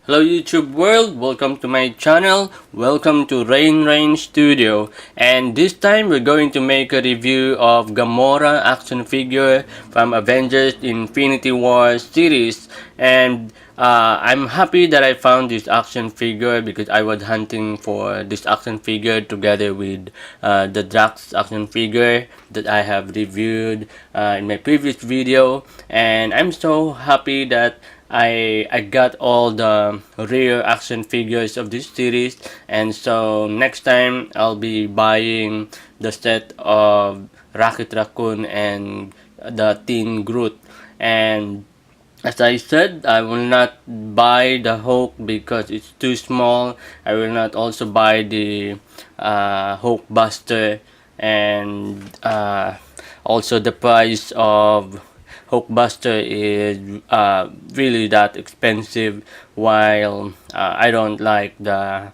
Hello YouTube world, welcome to my channel, welcome to Rain Studio, and this time we're going to make a review of Gamora action figure from Avengers Infinity War series. And I'm happy that I found this action figure because I was hunting for this action figure together with the Drax action figure that I have reviewed in my previous video, and I'm so happy that I got all the rare action figures of this series, and so next time I'll be buying the set of Rocket Raccoon and the Teen Groot. And as I said, I will not buy the Hulk because it's too small. I will not also buy the Hulk Buster, and also the price of Hulkbuster is really that expensive, while I don't like the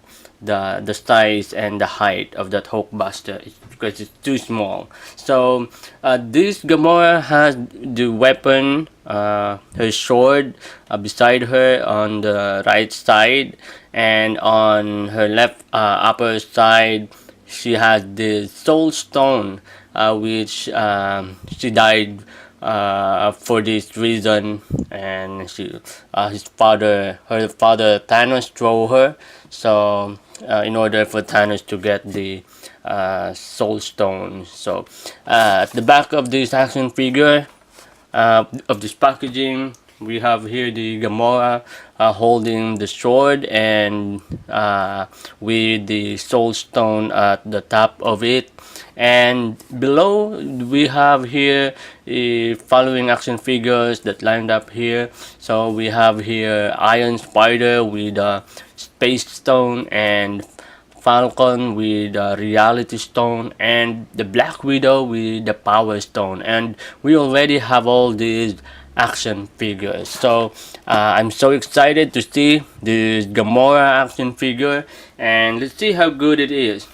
size and the height of that Hulkbuster because it's too small. So this Gamora has the weapon, her sword, beside her on the right side, and on her left upper side she has the Soul Stone, which she died for this reason, and her father Thanos threw her. So in order for Thanos to get the Soul Stone. So at the back of this action figure, of this packaging, we have here the Gamora holding the sword, and with the Soul Stone at the top of it. And below we have here following action figures that lined up here. So we have here Iron Spider with a Space Stone, and Falcon with Reality Stone, and the Black Widow with the Power Stone. And we already have all these action figures, so I'm so excited to see this Gamora action figure, and let's see how good it is.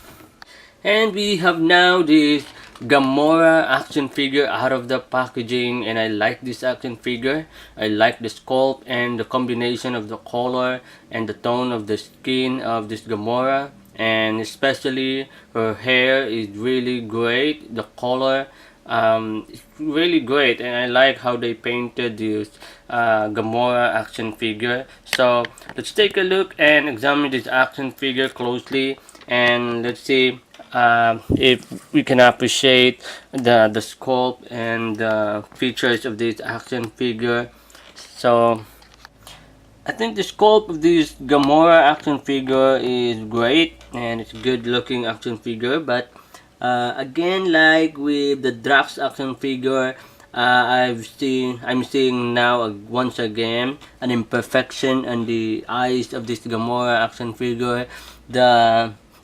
And we have now this Gamora action figure out of the packaging, and I like this action figure. I like the sculpt and the combination of the color and the tone of the skin of this Gamora, and especially her hair is really great. The color it's really great, and I like how they painted this Gamora action figure. So let's take a look and examine this action figure closely, and let's see if we can appreciate the sculpt and the features of this action figure. So I think the sculpt of this Gamora action figure is great, and it's a good looking action figure. But again, like with the Drax action figure, I'm seeing now once again an imperfection on the eyes of this Gamora action figure.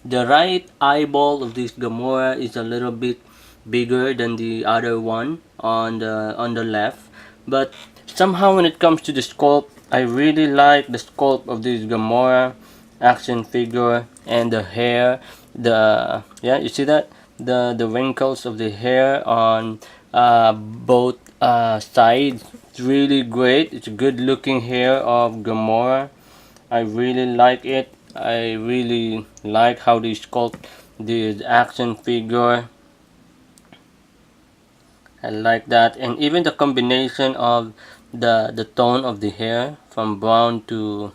The right eyeball of this Gamora is a little bit bigger than the other one on the left, but somehow when it comes to the sculpt, I really like the sculpt of this Gamora action figure, and the hair, you see that, the wrinkles of the hair on both sides. It's really great. It's a good looking hair of Gamora. I really like it. I really like how they sculpt this action figure. I like that, and even the combination of the tone of the hair from brown to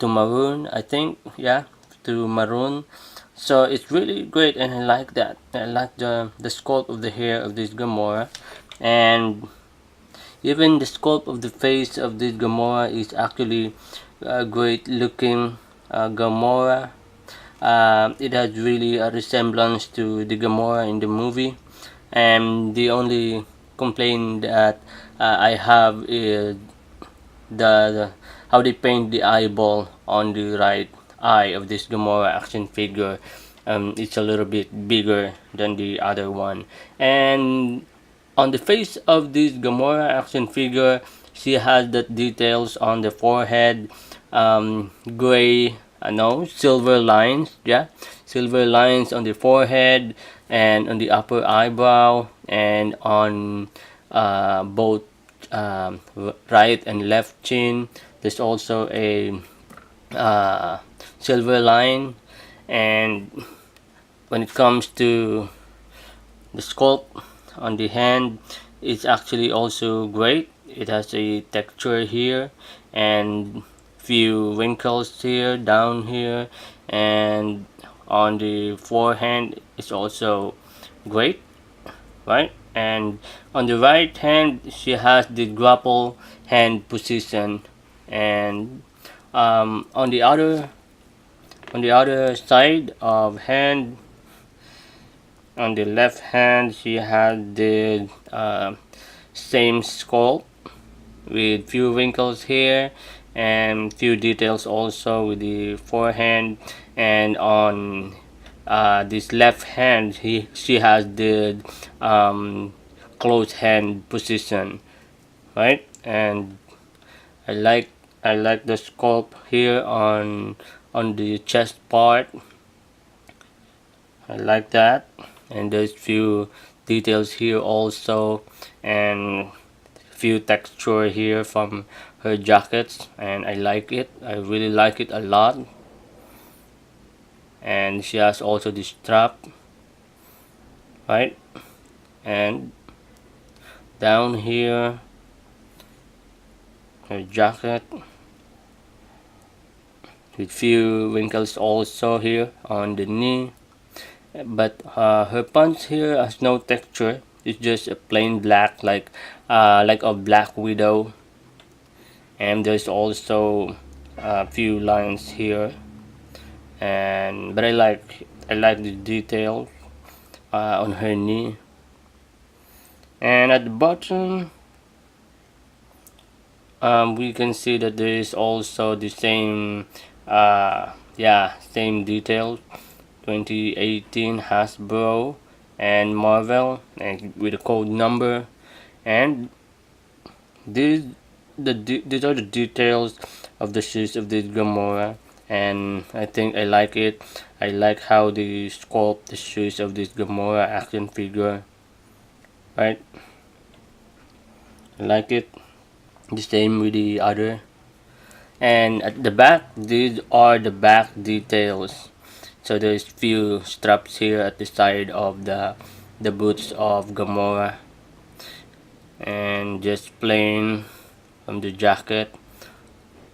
maroon, I think, yeah, to maroon. So it's really great, and I like that. I like the sculpt of the hair of this Gamora, and even the sculpt of the face of this Gamora is actually great looking Gamora. It has really a resemblance to the Gamora in the movie, and the only complaint that I have is the how they paint the eyeball on the right eye of this Gamora action figure. It's a little bit bigger than the other one, and on the face of this Gamora action figure, she has the details on the forehead, gray, no, silver lines, yeah, silver lines on the forehead and on the upper eyebrow, and on both right and left chin. There's also a silver line, and when it comes to the sculpt on the hand, it's actually also great. It has a texture here and few wrinkles here, down here, and on the forehand it's also great, right? And on the right hand she has the grapple hand position, and on the other side of hand, on the left hand she had the same skull with few wrinkles here and few details also with the forehand, and on this left hand she has the closed hand position, right? And I like I like the sculpt here on the chest part. I like that, and there's few details here also, and few texture here from her jackets, and I like it. I really like it a lot. And she has also the strap, right? And down here her jacket with few wrinkles also here on the knee, but her pants here has no texture. It's just a plain black, like a black widow, and there's also a few lines here, and but I like the detail on her knee. And at the bottom we can see that there is also the same same detail, 2018 Hasbro and Marvel, and with a code number. And these these are the details of the shoes of this Gamora, and I think I like it. I like how they sculpt the shoes of this Gamora action figure, right? I like it. The same with the other. And at the back, these are the back details. So there's few straps here at the side of the boots of Gamora, and just plain from the jacket.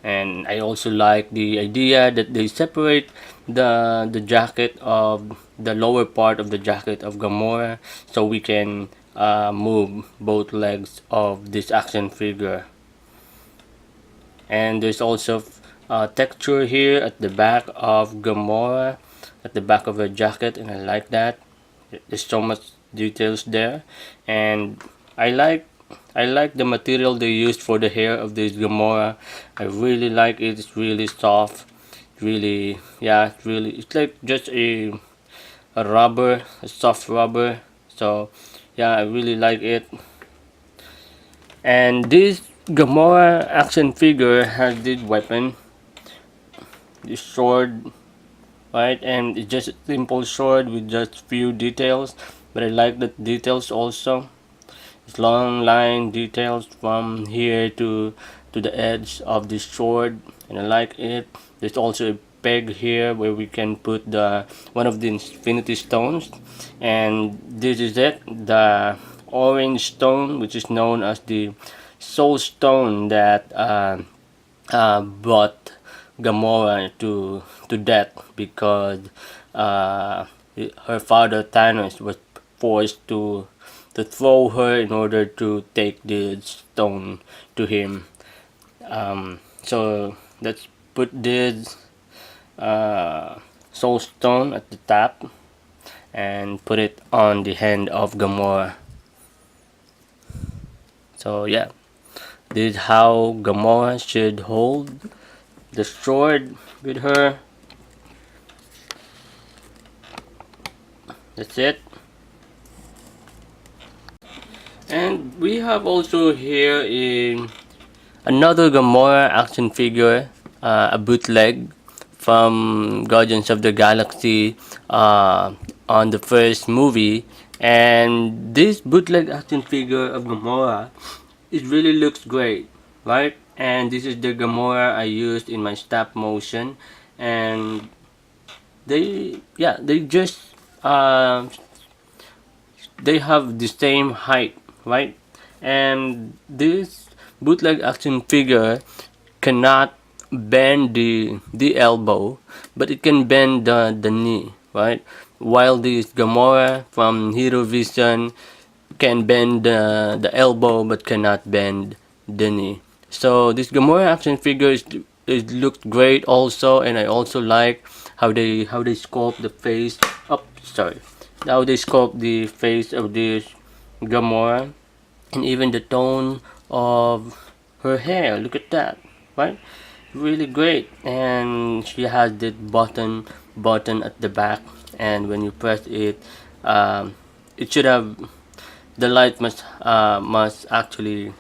And I also like the idea that they separate the jacket of the lower part of the jacket of Gamora, so we can move both legs of this action figure. And there's also texture here at the back of Gamora, at the back of her jacket, and I like that. There's so much details there, and I like the material they used for the hair of this Gamora. I really like it. It's really soft. Really, yeah, it's like just a rubber, a soft rubber. So, yeah, I really like it. And this Gamora action figure has this weapon, this sword, right? And it's just a simple sword with just few details, but I like the details also. It's long line details from here to the edge of the sword, and I like it. There's also a peg here where we can put the one of the infinity stones, and this is it, the orange stone, which is known as the soul stone that brought Gamora to death, because her father Thanos was forced to throw her in order to take the stone to him. So let's put this soul stone at the top and put it on the hand of Gamora. So yeah, this is how Gamora should hold the sword with her. That's it. And we have also here another Gamora action figure, a bootleg from Guardians of the Galaxy on the first movie. And this bootleg action figure of Gamora, it really looks great, right? and this is the Gamora I used in my stop motion, and they just uh, they have the same height, right? And this bootleg action figure cannot bend the elbow, but it can bend the knee, right? While this Gamora from Hero Vision can bend the elbow but cannot bend the knee. So this Gamora action figure is looked great also, and I also like how they sculpt the face. Oh, sorry, how they sculpt the face of this Gamora, and even the tone of her hair. Look at that, right? Really great. And she has this button at the back, and when you press it, it should have the light must actually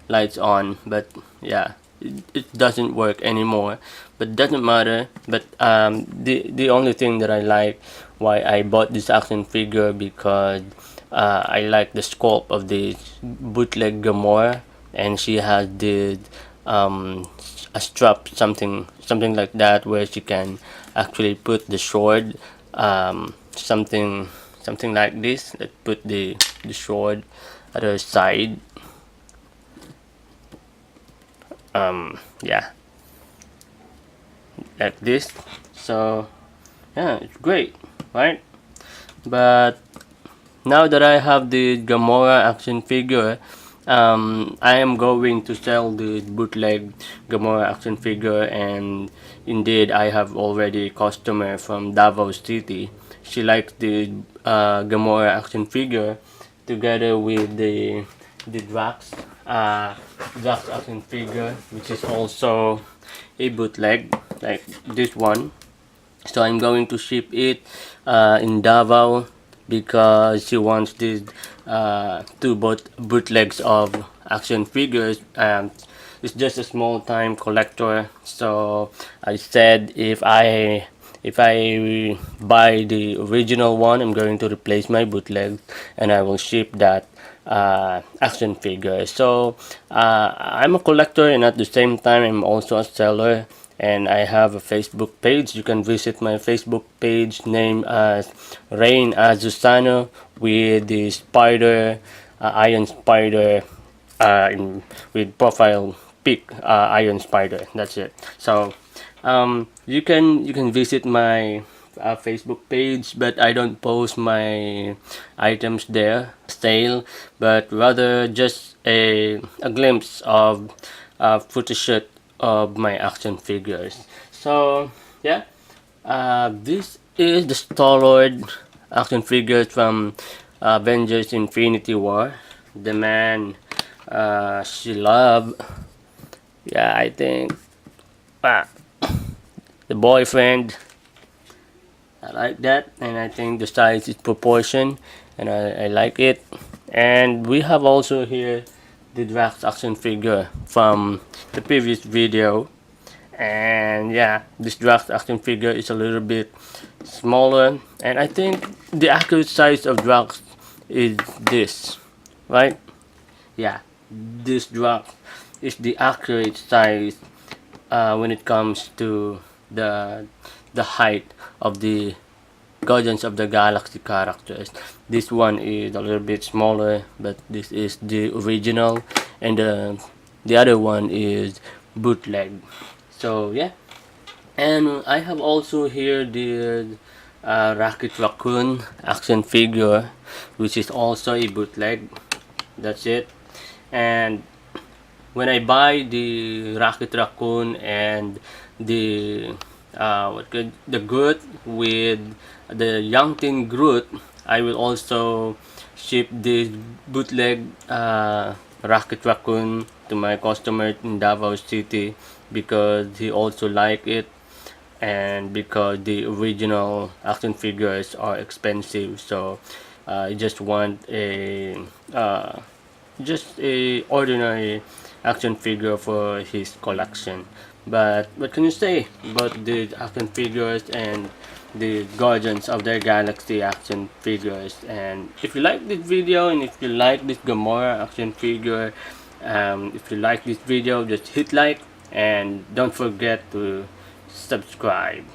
lights on, but yeah, it doesn't work anymore, but doesn't matter. But the only thing that I like why I bought this action figure, because I like the sculpt of this bootleg Gamora, and she has the um a strap, something like that, where she can actually put the sword, something like this, that put the sword at her side. Yeah, like this. So yeah, it's great, right? But now that I have the Gamora action figure, I am going to sell the bootleg Gamora action figure, and indeed I have already a customer from Davao City. She likes the Gamora action figure together with the Drax action figure, which is also a bootleg like this one. So I'm going to ship it in Davao, because she wants these two bootlegs of action figures. It's just a small time collector, so I said if I buy the original one, I'm going to replace my bootleg, and I will ship that action figure. So I'm a collector, and at the same time I'm also a seller, and I have a Facebook page. You can visit my Facebook page named as Rain Azusano, with the spider, iron spider, with profile pic, iron spider. That's it. So you can visit my Facebook page, but I don't post my items there sale, but rather just a glimpse of photo shoot of my action figures. So yeah, this is the Star-Lord action figures from Avengers Infinity War. The man she loved. Yeah, I think ah, the boyfriend. I like that, and I think the size is proportion, and I like it. And we have also here the Drax action figure from the previous video, and yeah, this Drax action figure is a little bit smaller, and I think the accurate size of Drax is this, right? Yeah, this Drax is the accurate size when it comes to the height of the Guardians of the Galaxy characters. This one is a little bit smaller, but this is the original, and the other one is bootleg. So yeah, and I have also here the Rocket Raccoon action figure, which is also a bootleg. That's it. And when I buy the Rocket Raccoon and the the Groot with the Young Teen Groot, I will also ship this bootleg Rocket Raccoon to my customer in Davao City, because he also like it, and because the original action figures are expensive. So I just want a just a ordinary action figure for his collection. But what can you say about the action figures and the Guardians of the Galaxy action figures? And if you like this video, and if you like this Gamora action figure, If you like this video, just hit like and don't forget to subscribe.